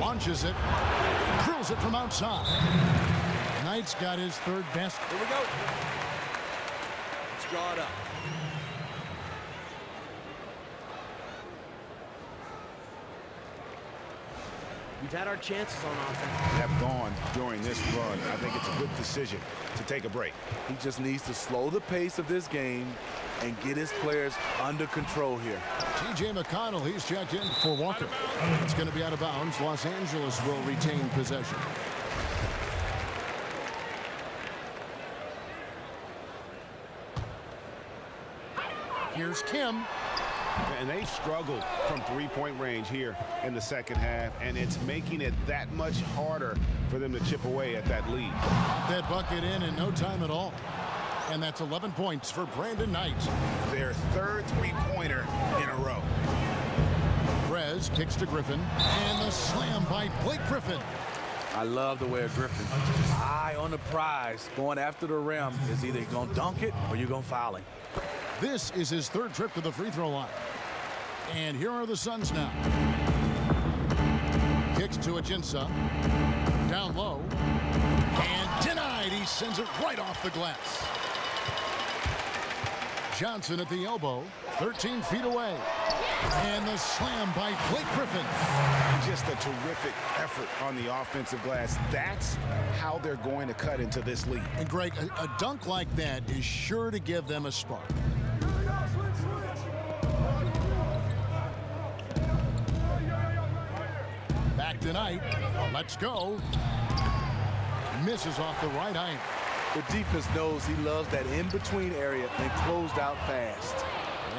Speaker 1: Launches it. Drills it from outside. Knight's got his third best.
Speaker 5: Here we go. Let's draw it up. We've had our chances on offense.
Speaker 3: Have gone during this run. I think it's a good decision to take a break.
Speaker 2: He just needs to slow the pace of this game and get his players under control here.
Speaker 1: T.J. McConnell, he's checked in for Walker. It's going to be out of bounds. Los Angeles will retain possession. Here's Kim.
Speaker 3: And they've struggled from three-point range here in the second half, and it's making it that much harder for them to chip away at that lead.
Speaker 1: That bucket in no time at all. And that's 11 points for Brandon Knight.
Speaker 3: Their third three-pointer in a row.
Speaker 1: Prez kicks to Griffin, and the slam by Blake Griffin.
Speaker 2: I love the way of Griffin. Eye on the prize, going after the rim. Is either you're going to dunk it or you're going to foul him.
Speaker 1: This is his third trip to the free throw line. And here are the Suns now. Kicks to Ajinça. Down low. And denied. He sends it right off the glass. Johnson at the elbow. 13 feet away. And the slam by Blake Griffin.
Speaker 3: Just a terrific effort on the offensive glass. That's how they're going to cut into this lead.
Speaker 1: And Greg, a dunk like that is sure to give them a spark. Back to Knight. Let's go. Misses off the right iron.
Speaker 2: The defense knows he loves that in-between area and closed out fast.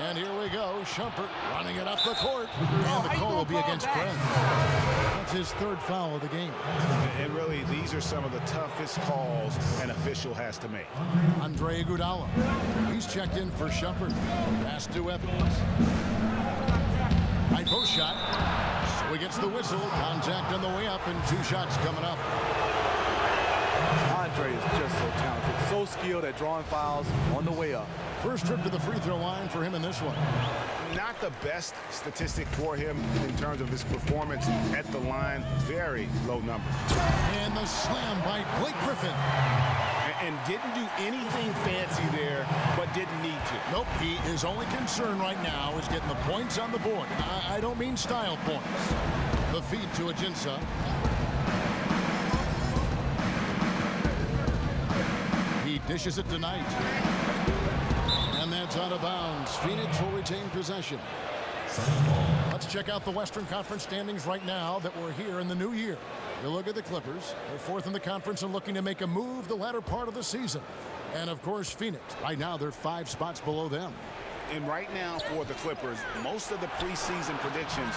Speaker 1: And here we go. Shumpert running it up the court. And the call will be against Prez. That's his third foul of the game.
Speaker 3: And really, these are some of the toughest calls an official has to make.
Speaker 1: Andre Iguodala. He's checked in for Shumpert. Pass to Evans. High post shot. So he gets the whistle. Contact on the way up and 2 shots coming up.
Speaker 2: Andre is just so talented, so skilled at drawing fouls on the way up.
Speaker 1: First trip to the free throw line for him in this one.
Speaker 3: Not the best statistic for him in terms of his performance at the line. Very low number.
Speaker 1: And the slam by Blake Griffin.
Speaker 3: And didn't do anything fancy there, but didn't need to.
Speaker 1: Nope, his only concern right now is getting the points on the board. I don't mean style points. The feed to Ajinça. He dishes it to Knight. And that's out of bounds. Phoenix will retain possession. Let's check out the Western Conference standings right now that we're here in the new year. You look at the Clippers. They're fourth in the conference and looking to make a move the latter part of the season. And, of course, Phoenix. Right now, they're 5 spots below them.
Speaker 3: And right now for the Clippers, most of the preseason predictions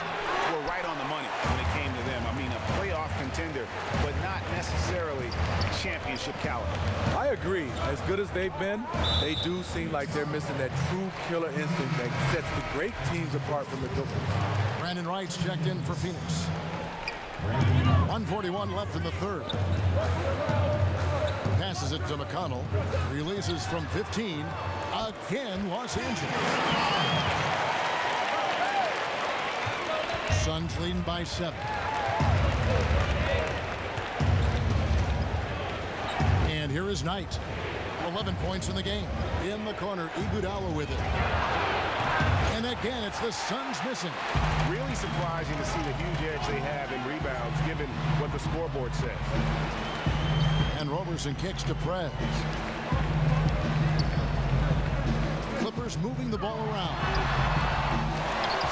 Speaker 3: were right on the money when it came to them championship caliber.
Speaker 2: I agree. As good as they've been, they do seem like they're missing that true killer instinct that sets the great teams apart from the good ones.
Speaker 1: Brandon Wright's checked in for Phoenix. 1:41 left in the third. Passes it to McConnell. Releases from 15. Again, Los Angeles. Suns leading by 7. And here is Knight. 11 points in the game. In the corner, Iguodala with it. And again, it's the Suns missing.
Speaker 6: Really surprising to see the huge edge they have in rebounds, given what the scoreboard says.
Speaker 1: And Roberson kicks to Prez. Clippers moving the ball around.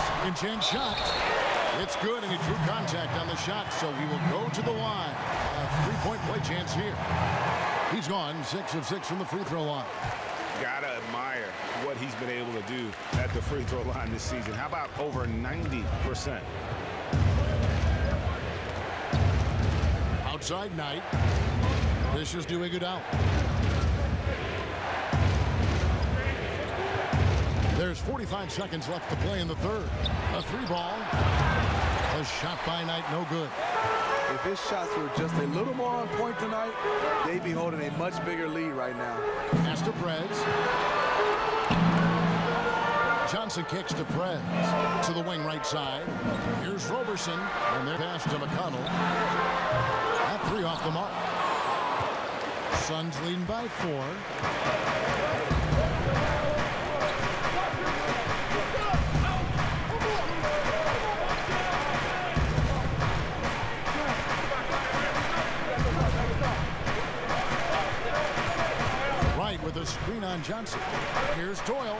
Speaker 1: Second chance shot. It's good, and he drew contact on the shot, so he will go to the line. A three-point play chance here. He's gone 6 of 6 from the free throw line.
Speaker 3: Gotta admire what he's been able to do at the free throw line this season. How about over 90%?
Speaker 1: Outside Knight. This is to Iguodala. There's 45 seconds left to play in the third. A three ball. A shot by Knight, no good.
Speaker 2: If his shots were just a little more on point tonight, they'd be holding a much bigger lead right now.
Speaker 1: Pass to Prez. Johnson kicks to Prez. To the wing right side. Here's Roberson. And their pass to McConnell. That three off the mark. Suns leading by 4. With a screen on Johnson. Here's Doyle.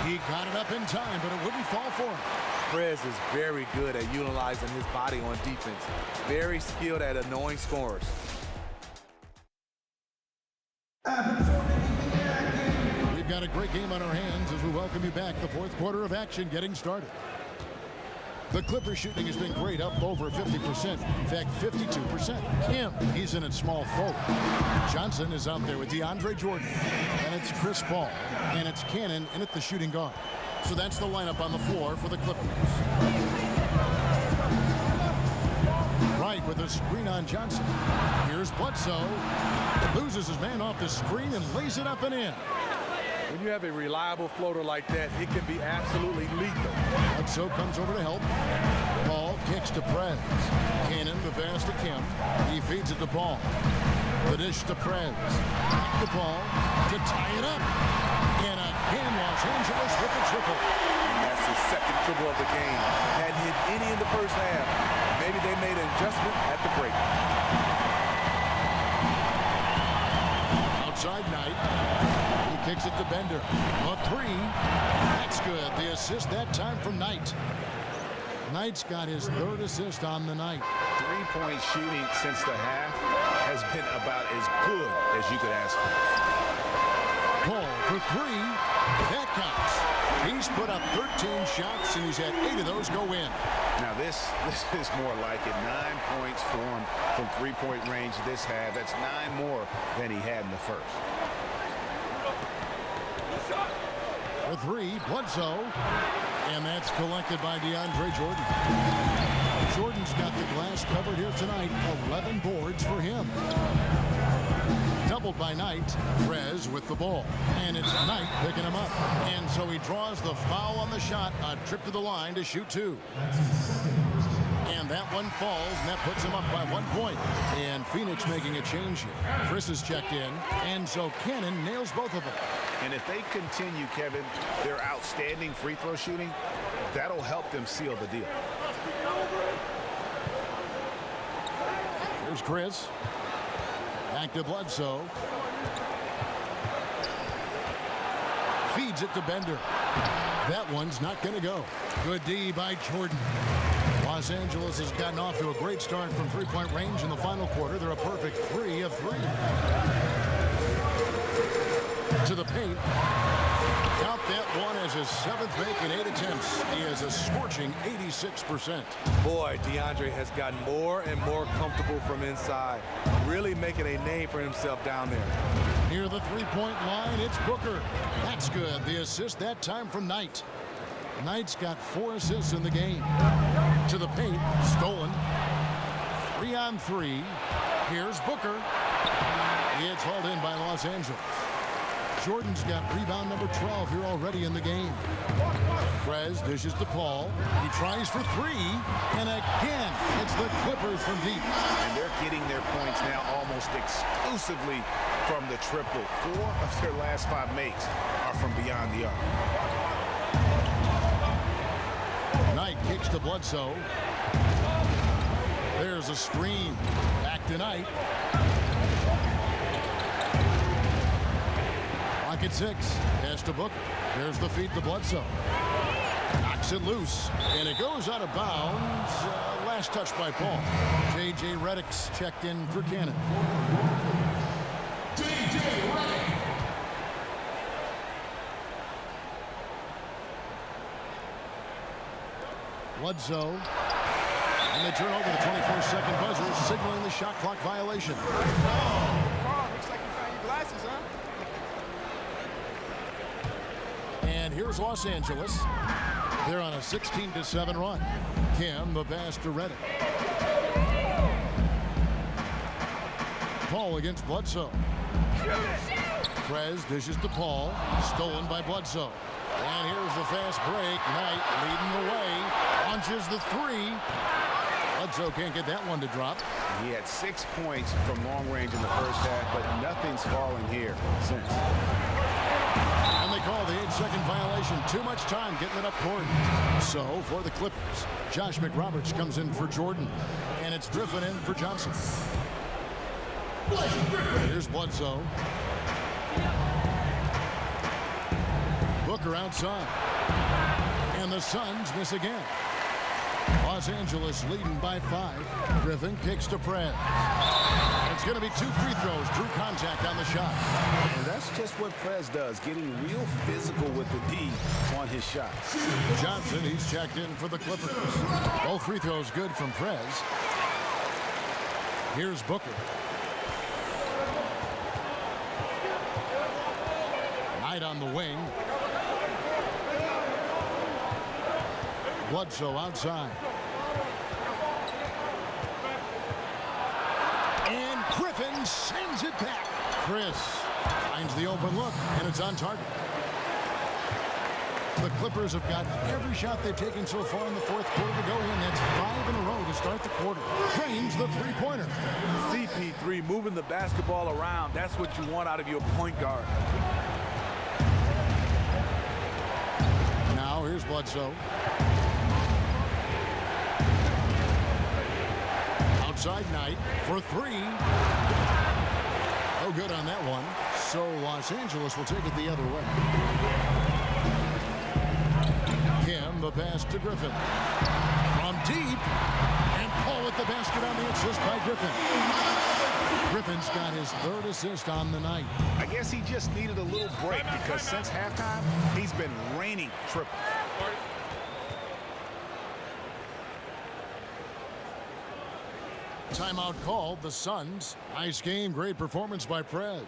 Speaker 1: He got it up in time, but it wouldn't fall for him.
Speaker 2: Prez is very good at utilizing his body on defense. Very skilled at annoying scorers.
Speaker 1: We've got a great game on our hands as we welcome you back. The fourth quarter of action getting started. The Clippers shooting has been great, up over 50%. In fact, 52%. Kim, he's in at small forward. Johnson is out there with DeAndre Jordan. And it's Chris Paul. And it's Cannon in at the shooting guard. So that's the lineup on the floor for the Clippers. Wright with a screen on Johnson. Here's Bledsoe. Loses his man off the screen and lays it up and in.
Speaker 2: When you have a reliable floater like that, it can be absolutely lethal.
Speaker 1: Bledsoe comes over to help. Paul kicks to Prez. Cannon the pass to Kim. He feeds it to Paul. The dish to Prez. Back to Paul to tie it up. And again, Los Angeles with a triple.
Speaker 2: And that's his second triple of the game. Hadn't hit any in the first half. Maybe they made an adjustment at the break.
Speaker 1: Outside Knight. Kicks it to Bender. A three. That's good. The assist that time from Knight. Knight's got his third assist on the night.
Speaker 3: Three-point shooting since the half has been about as good as you could ask for.
Speaker 1: Paul for 3. That counts. He's put up 13 shots, and he's had 8 of those go in.
Speaker 3: Now this is more like it. 9 points for him from three-point range this half. That's 9 more than he had in the first.
Speaker 1: For 3, Bledsoe. And that's collected by DeAndre Jordan. Jordan's got the glass covered here tonight. 11 boards for him. Doubled by Knight. Prez with the ball. And it's Knight picking him up. And so he draws the foul on the shot. A trip to the line to shoot 2. And that one falls, and that puts him up by 1 point. And Phoenix making a change here. Chris is checked in, and so Cannon nails both of them.
Speaker 3: And if they continue, Kevin, their outstanding free throw shooting, that'll help them seal the deal.
Speaker 1: Here's Chris. Back to Bledsoe. Feeds it to Bender. That one's not going to go. Good D by Jordan. Los Angeles has gotten off to a great start from three-point range in the final quarter. They're a perfect 3 of 3. To the paint. Count that one as his 7th make in 8 attempts. He has a scorching 86%.
Speaker 2: Boy, DeAndre has gotten more and more comfortable from inside, really making a name for himself down there.
Speaker 1: Near the three-point line, it's Booker. That's good. The assist that time from Knight. Knight's got 4 assists in the game. To the paint, stolen. 3-on-3. Here's Booker. It's hauled in by Los Angeles. Jordan's got rebound number 12 here already in the game. Prez dishes to Paul. He tries for 3. And again, it's the Clippers from deep.
Speaker 3: And they're getting their points now almost exclusively from the triple. 4 of their last 5 makes are from beyond the arc.
Speaker 1: Knight kicks to Bledsoe. There's a screen. Back to Knight. Clock at 6. Pass to Booker. There's the feed to Bledsoe. Knocks it loose. And it goes out of bounds. Last touch by Paul. J.J. Redick's checked in for Cannon. J.J. Redick. Bledsoe. And they turn over the 24-second buzzer, signaling the shot clock violation.
Speaker 7: Carl, looks like you found your glasses, huh?
Speaker 1: And here's Los Angeles. They're on a 16-7 run. Kim, the pass to Redick. Paul against Bledsoe. Prez dishes to Paul. Stolen by Bledsoe. And here's the fast break. Knight leading the way. Launches the 3. Bledsoe can't get that one to drop.
Speaker 3: He had 6 points from long range in the first half, but nothing's fallen here since.
Speaker 1: And they call the 8-second violation. Too much time getting it up court. So for the Clippers, Josh McRoberts comes in for Jordan. And it's Griffin in for Johnson. Here's Bledsoe. Booker outside. And the Suns miss again. Los Angeles leading by 5. Griffin kicks to Prez. It's going to be 2 free throws. Drew contact on the shot.
Speaker 3: And that's just what Prez does, getting real physical with the D on his shots.
Speaker 1: Johnson, he's checked in for the Clippers. Both free throws good from Prez. Here's Booker. Knight on the wing. Bledsoe outside. And Griffin sends it back. Chris finds the open look, and it's on target. The Clippers have got every shot they've taken so far in the fourth quarter to go in. That's 5 in a row to start the quarter. Drains the three-pointer.
Speaker 2: CP3 moving the basketball around. That's what you want out of your point guard.
Speaker 1: Now here's Bledsoe. Outside Knight for 3. Oh, good on that one. So Los Angeles will take it the other way. Kim, the pass to Griffin. From deep. And Paul with the basket on the assist by Griffin. Griffin's got his 3rd assist on the night.
Speaker 3: I guess he just needed a little break because since halftime, he's been raining triples.
Speaker 1: Timeout called. The Suns. Nice game. Great performance by Prez.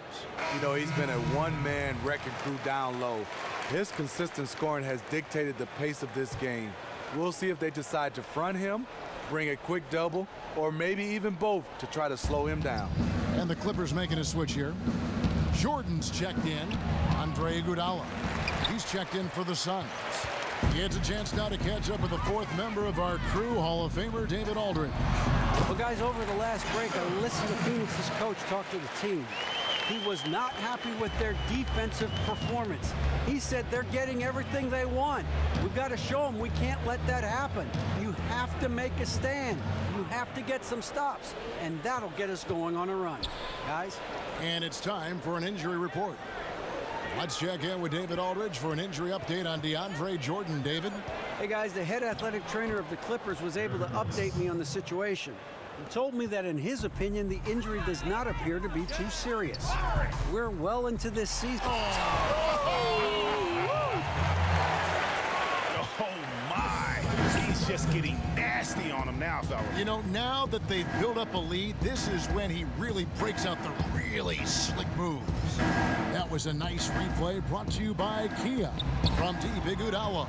Speaker 2: You know, he's been a one-man wrecking crew down low. His consistent scoring has dictated the pace of this game. We'll see if they decide to front him, bring a quick double, or maybe even both to try to slow him down.
Speaker 1: And the Clippers making a switch here. Jordan's checked in. Andre Iguodala. He's checked in for the Suns. He gets a chance now to catch up with the 4th member of our crew, Hall of Famer David Aldridge.
Speaker 4: Well, guys, over the last break, I listened to Phoenix's coach talk to the team. He was not happy with their defensive performance. He said they're getting everything they want. We've got to show them we can't let that happen. You have to make a stand. You have to get some stops, and that'll get us going on a run. Guys?
Speaker 1: And it's time for an injury report. Let's check in with David Aldridge for an injury update on DeAndre Jordan. David?
Speaker 4: Hey, guys, the head athletic trainer of the Clippers was able to update me on the situation. He told me that in his opinion, the injury does not appear to be too serious. We're well into this season.
Speaker 3: just getting nasty on him now, fella.
Speaker 1: You know, now that they've built up a lead, this is when he really breaks out the really slick moves. That was a nice replay brought to you by Kia. From deep, Iguodala.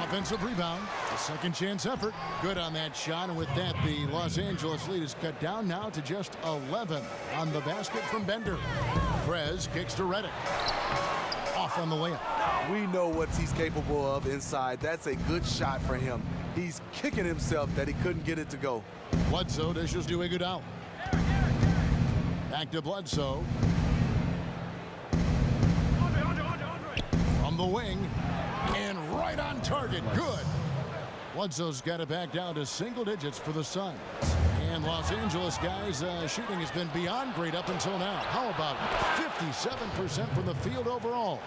Speaker 1: Offensive rebound. A second chance effort. Good on that shot. And with that, the Los Angeles lead is cut down now to just 11 on the basket from Bender. Prez kicks to Redick. Off on the layup.
Speaker 2: We know what he's capable of inside. That's a good shot for him. He's kicking himself that he couldn't get it to go.
Speaker 1: Bledsoe dishes to Iguodala. Back to Bledsoe. From the wing. And right on target. Good. Bledsoe's got it back down to single digits for the Suns. And Los Angeles guys, shooting has been beyond great up until now. How about 57% from the field overall?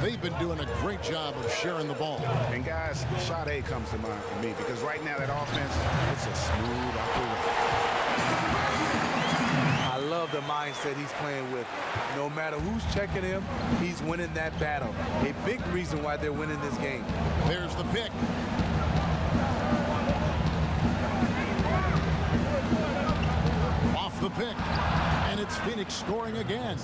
Speaker 1: They've been doing a great job of sharing the ball.
Speaker 3: And guys, shot A comes to mind for me because right now that offense, it's a smooth operation.
Speaker 2: I love the mindset he's playing with. No matter who's checking him, he's winning that battle. A big reason why they're winning this game.
Speaker 1: There's the pick. Off the pick. And it's Phoenix scoring again.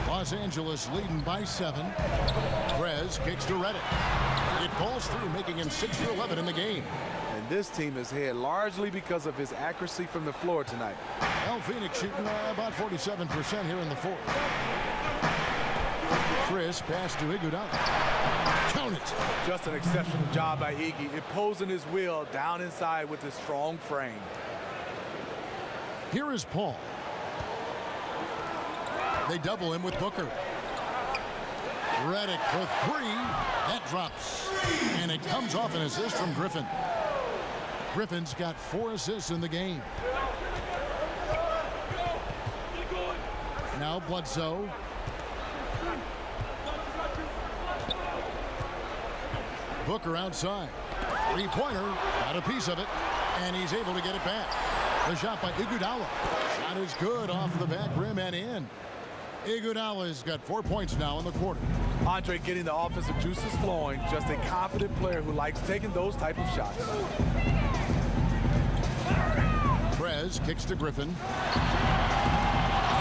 Speaker 1: Los Angeles leading by 7. Prez kicks to Redick. It falls through, making him 6 for 11 in the game.
Speaker 2: And this team is ahead largely because of his accuracy from the floor tonight.
Speaker 1: Well, Phoenix shooting about 47% here in the fourth. Chris pass to Iguodala. Count it.
Speaker 2: Just an exceptional job by Iggy, imposing his will down inside with his strong frame.
Speaker 1: Here is Paul. They double him with Booker. Redick for 3. That drops. And it comes off an assist from Griffin. Griffin's got 4 assists in the game. Now Bledsoe. Booker outside. Three-pointer. Got a piece of it. And he's able to get it back. The shot by Iguodala. Shot is good off the back rim and in. Iguodala's got 4 points now in the quarter.
Speaker 2: Andre getting the offensive juices flowing. Just a confident player who likes taking those type of shots.
Speaker 1: Prez kicks to Griffin.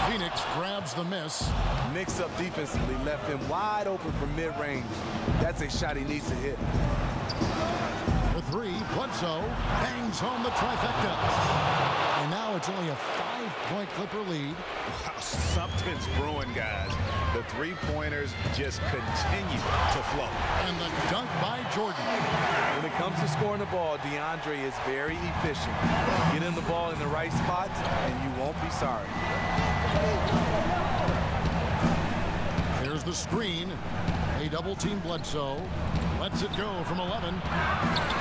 Speaker 1: Phoenix grabs the miss.
Speaker 2: Mix up defensively, left him wide open from mid-range. That's a shot he needs to hit.
Speaker 1: For 3, Bledsoe bangs home the trifecta. And now it's only a 5-point Clipper lead.
Speaker 3: Wow, something's brewing, guys. The three-pointers just continue to flow.
Speaker 1: And the dunk by Jordan.
Speaker 2: When it comes to scoring the ball, DeAndre is very efficient. Get him the ball in the right spots, and you won't be sorry.
Speaker 1: Here's the screen. A double-team Bledsoe. Lets it go from 11.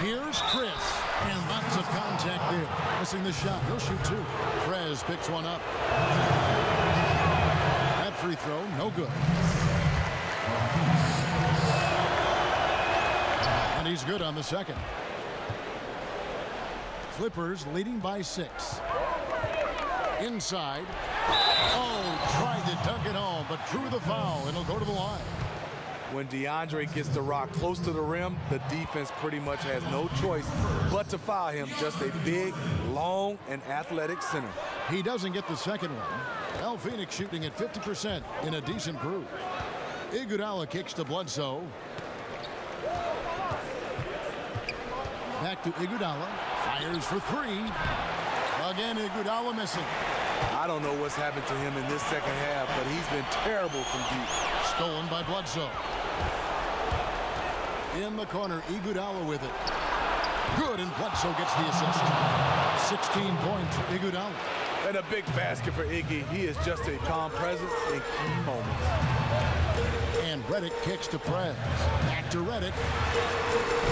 Speaker 1: Here's Chris. And lots of contact there. Missing the shot. He'll shoot 2. Prez picks one up. That free throw, no good. And he's good on the second. Clippers leading by 6. Inside. Oh, tried to dunk it home, but drew the foul. It'll go to the line.
Speaker 2: When DeAndre gets the rock close to the rim, the defense pretty much has no choice but to foul him. Just a big, long, and athletic center.
Speaker 1: He doesn't get the second one. Well, Phoenix shooting at 50% in a decent group. Iguodala kicks to Bledsoe. Back to Iguodala. Fires for 3. Again, Iguodala missing.
Speaker 2: I don't know what's happened to him in this second half, but he's been terrible from deep.
Speaker 1: Stolen by Bledsoe. In the corner, Iguodala with it. Good, and Bledsoe gets the assist. 16 points for Iguodala.
Speaker 2: And a big basket for Iggy. He is just a calm presence in key moments.
Speaker 1: And Redick kicks to Prez. Back to Redick.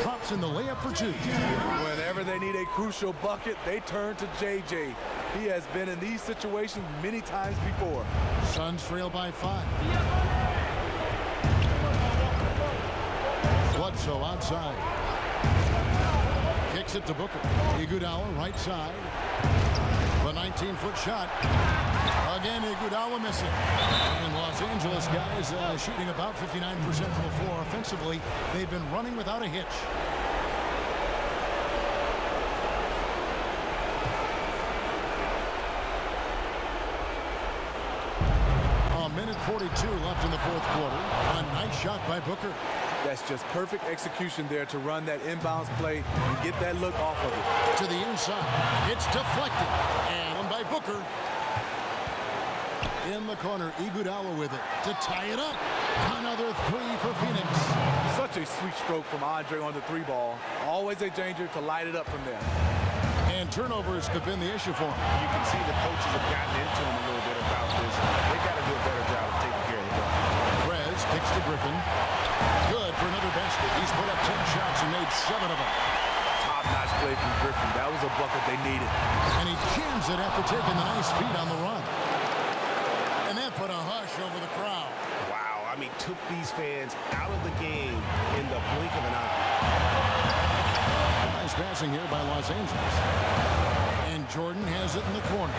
Speaker 1: Drops in the layup for 2.
Speaker 2: Whenever they need a crucial bucket, they turn to JJ. He has been in these situations many times before.
Speaker 1: Suns trail by 5. Bledsoe outside. Kicks it to Booker. Iguodala right side. The 19-foot shot. Again, Iguodala missing. And Los Angeles guys shooting about 59% from the floor offensively. They've been running without a hitch. A minute 42 left in the fourth quarter. A nice shot by Booker.
Speaker 2: That's just perfect execution there to run that inbounds play and get that look off of it.
Speaker 1: To the inside. It's deflected. And one by Booker. In the corner, Iguodala with it to tie it up. Another three for Phoenix.
Speaker 2: Such a sweet stroke from Andre on the three ball. Always a danger to light it up from there.
Speaker 1: And turnovers have been the issue for him.
Speaker 3: You can see the coaches have gotten into him a little bit about this. They got to do a better job of taking care of the ball.
Speaker 1: Perez kicks to Griffin. Good for another basket. He's put up 10 shots and made 7 of them.
Speaker 2: Top-notch play from Griffin. That was a bucket they needed.
Speaker 1: And he jams it after taking the nice feed on the run. And that put a hush over the crowd.
Speaker 3: Wow, I mean, took these fans out of the game in the blink of an eye.
Speaker 1: Nice passing here by Los Angeles. And Jordan has it in the corner.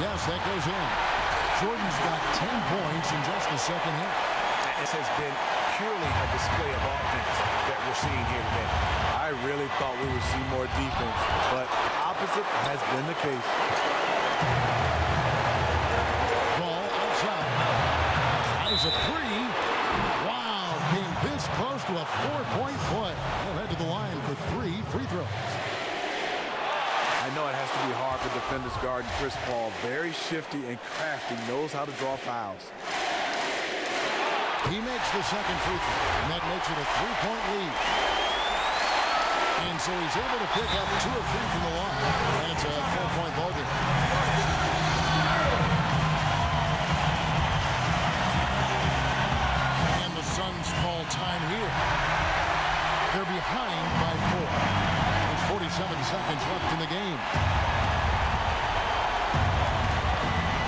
Speaker 1: Yes, that goes in. Jordan's got 10 points in just the second half.
Speaker 3: This has been purely a display of offense that we're seeing here today.
Speaker 2: I really thought we would see more defense, but the opposite has been the case.
Speaker 1: Ball outside. Eyes a three. Wow, came this close to a 4-point play. He'll head to the line for 3 free throws.
Speaker 2: I know it has to be hard for defenders guarding Chris Paul. Very shifty and crafty, knows how to draw fouls.
Speaker 1: He makes the second free throw, and that makes it a 3-point lead. And so he's able to pick up 2 of 3 from the line. And it's a 4-point ball game. And the Suns call time here. They're behind by 4. 47 seconds left in the game.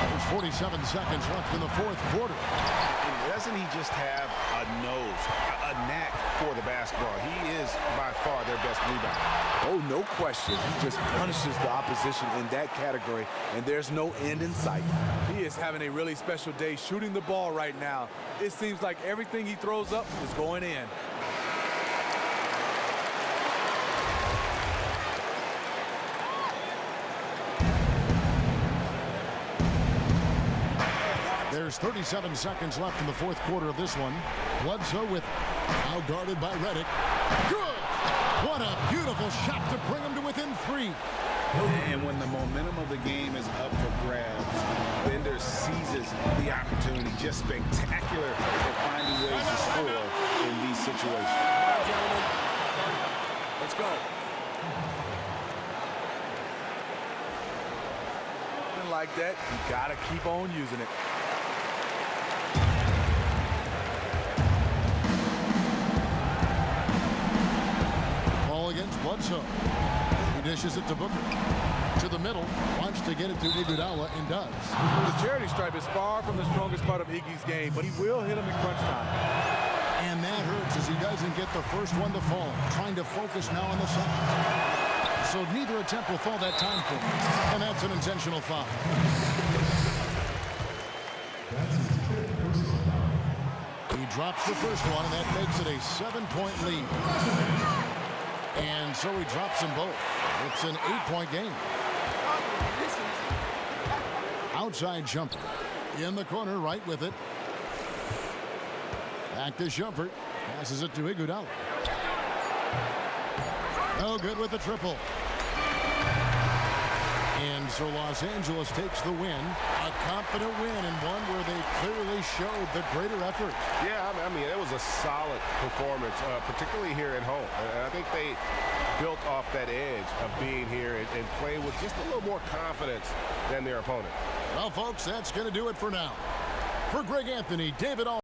Speaker 1: There's 47 seconds left in the fourth quarter.
Speaker 3: And doesn't he just have a nose, a knack for the basketball? He is by far their best rebounder.
Speaker 2: Oh, no question. He just punishes the opposition in that category, and there's no end in sight. He is having a really special day shooting the ball right now. It seems like everything he throws up is going in.
Speaker 1: There's 37 seconds left in the fourth quarter of this one. Bledsoe with now guarded by Redick. Good! What a beautiful shot to bring him to within 3.
Speaker 3: And when the momentum of the game is up for grabs, Bender seizes the opportunity. Just spectacular at finding ways to score in these situations.
Speaker 5: All right, gentlemen. Let's go.
Speaker 2: And like that, you gotta keep on using it.
Speaker 1: Against Bledsoe. He dishes it to Booker. To the middle. Wants to get it to Iguodala and does.
Speaker 2: The charity stripe is far from the strongest part of Iggy's game, but he will hit him in crunch time.
Speaker 1: And that hurts as he doesn't get the first one to fall. Trying to focus now on the second. So neither attempt will fall that time for him. And that's an intentional foul. He drops the first one, and that makes it a 7-point lead. And so he drops them both. It's an 8-point game. Outside jumper. In the corner, right with it. Back to Shumpert. Passes it to Iguodala. No good with the triple. And so Los Angeles takes the win. A confident win and one where they clearly showed the greater effort.
Speaker 6: Yeah, I mean, it was a solid performance, particularly here at home. And I think they built off that edge of being here and playing with just a little more confidence than their opponent.
Speaker 1: Well, folks, that's going to do it for now. For Greg Anthony, David